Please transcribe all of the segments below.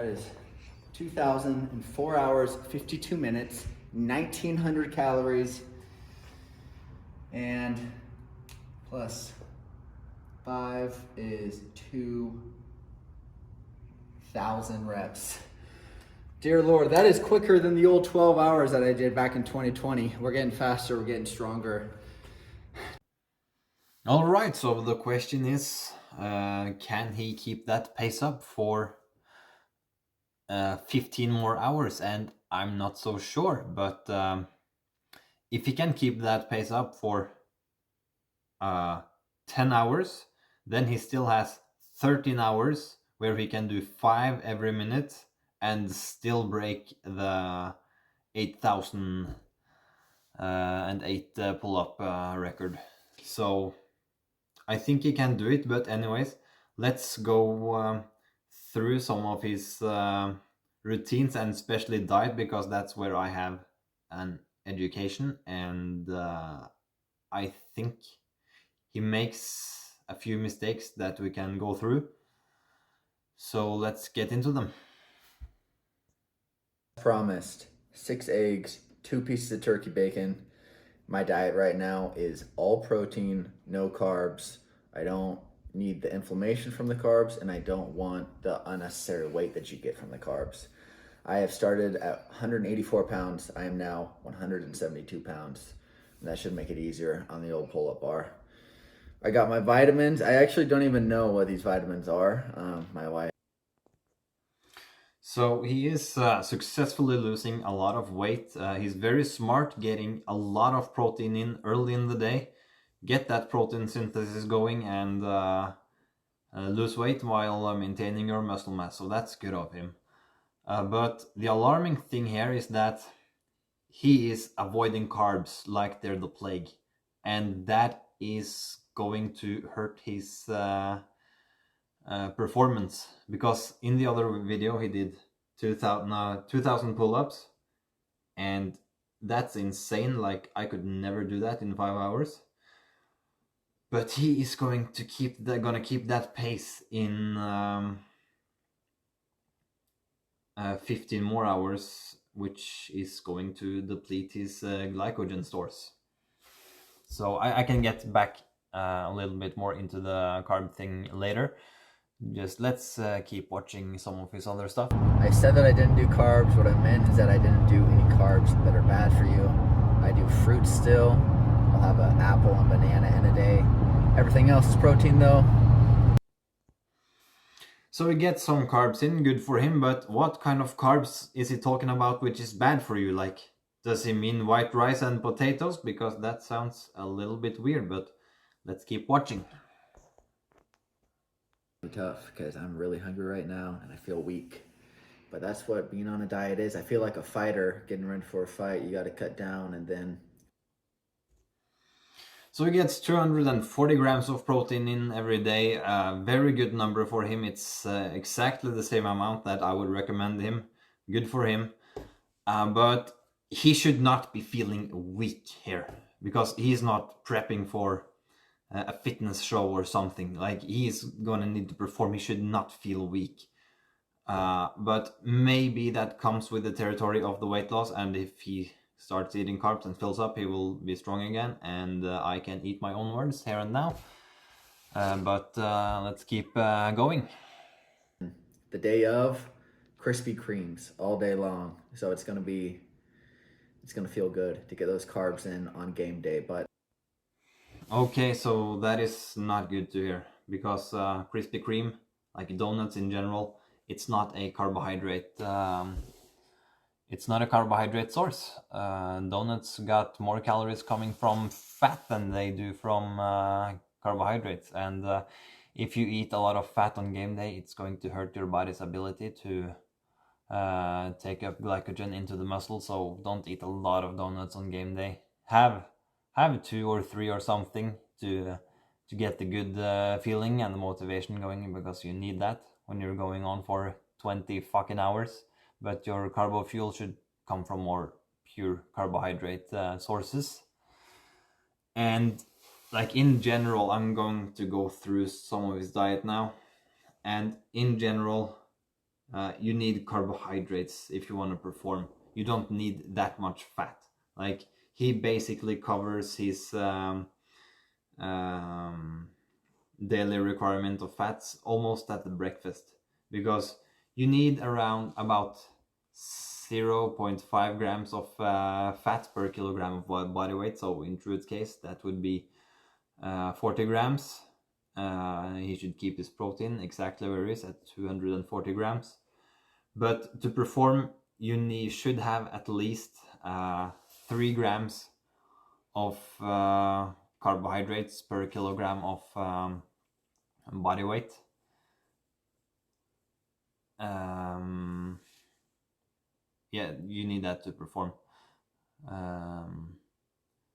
That is 2,004 hours, 52 minutes, 1,900 calories, and plus 5 is 2,000 reps. Dear Lord, that is quicker than the old 12 hours that I did back in 2020. We're getting faster, we're getting stronger. All right, so the question is, can he keep that pace up for 15 more hours? And I'm not so sure, but if he can keep that pace up for 10 hours, then he still has 13 hours where he can do 5 every minute and still break the 8,008 pull-up record. So I think he can do it, but anyways, let's go through some of his routines, and especially diet, because that's where I have an education, and I think he makes a few mistakes that we can go through. So let's get into them. Promised 6 eggs, 2 pieces of turkey bacon. My diet right now is all protein, no carbs. I don't need the inflammation from the carbs, and I don't want the unnecessary weight that you get from the carbs. I have started at 184 pounds. I am now 172 pounds. And that should make it easier on the old pull-up bar. I got my vitamins. I actually don't even know what these vitamins are. My wife. So he is successfully losing a lot of weight. He's very smart, getting a lot of protein in early in the day, get that protein synthesis going, and lose weight while maintaining your muscle mass. So that's good of him. But the alarming thing here is that he is avoiding carbs like they're the plague, and that is going to hurt his performance, because in the other video he did 2,000 pull-ups, and that's insane. Like, I could never do that in 5 hours. But he is going to keep that pace in 15 more hours, which is going to deplete his glycogen stores. So I can get back a little bit more into the carb thing later. Just let's keep watching some of his other stuff. I said that I didn't do carbs. What I meant is that I didn't do any carbs that are bad for you. I do fruit still. I'll have an apple and banana in a day. Everything else is protein though. So we get some carbs in, good for him, but what kind of carbs is he talking about which is bad for you? Like, does he mean white rice and potatoes? Because that sounds a little bit weird, but let's keep watching. Tough because I'm really hungry right now and I feel weak. But that's what being on a diet is. I feel like a fighter getting ready for a fight. You got to cut down and then. So he gets 240 grams of protein in every day. Very good number for him. It's exactly the same amount that I would recommend him. Good for him. But he should not be feeling weak here, because he's not prepping for a fitness show or something. Like, he's gonna need to perform. He should not feel weak. But maybe that comes with the territory of the weight loss, and if he starts eating carbs and fills up, he will be strong again, and I can eat my own words here and now. But let's keep going. The day of, Krispy Kremes all day long. So it's gonna feel good to get those carbs in on game day. But okay, so that is not good to hear, because Krispy Kreme, like donuts in general, it's not a carbohydrate. It's not a carbohydrate source. Donuts got more calories coming from fat than they do from carbohydrates, and if you eat a lot of fat on game day, it's going to hurt your body's ability to take up glycogen into the muscle. So don't eat a lot of donuts on game day. Have 2 or 3 or something to get the good feeling and the motivation going, because you need that when you're going on for 20 fucking hours. But your carbo fuel should come from more pure carbohydrate sources. And like, in general, I'm going to go through some of his diet now, and in general, You need carbohydrates if you want to perform. You don't need that much fat. Like, he basically covers his daily requirement of fats almost at the breakfast, because you need around about 0.5 grams of fat per kilogram of body weight. So in Truett's case, that would be 40 grams. He should keep his protein exactly where it is, at 240 grams. But to perform, you should have at least 3 grams of carbohydrates per kilogram of body weight. Yeah, you need that to perform.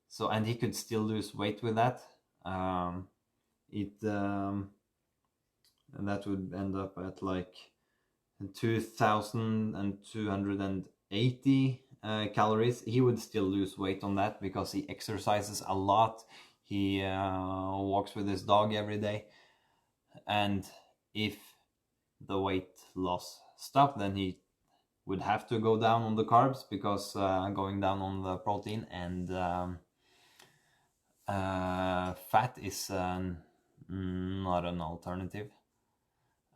So, and he could still lose weight with that. That would end up at like 2,280 calories. He would still lose weight on that because he exercises a lot. He walks with his dog every day, and if the weight loss stopped, then he would have to go down on the carbs, because going down on the protein and fat is not an alternative.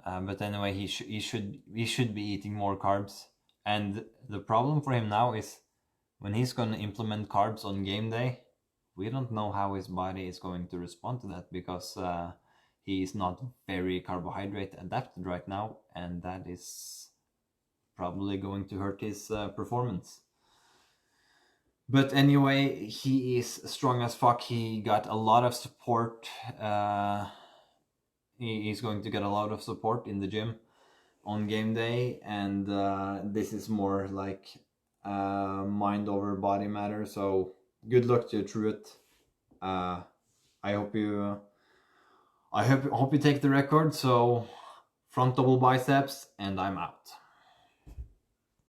But anyway, he should be eating more carbs. And the problem for him now is, when he's going to implement carbs on game day, we don't know how his body is going to respond to that, because he is not very carbohydrate adapted right now, and that is probably going to hurt his performance. But anyway, he is strong as fuck. He got a lot of support. He's going to get a lot of support in the gym on game day, and this is more like mind over body matter. So good luck to Truett. I hope you take the record. So front double biceps, and I'm out.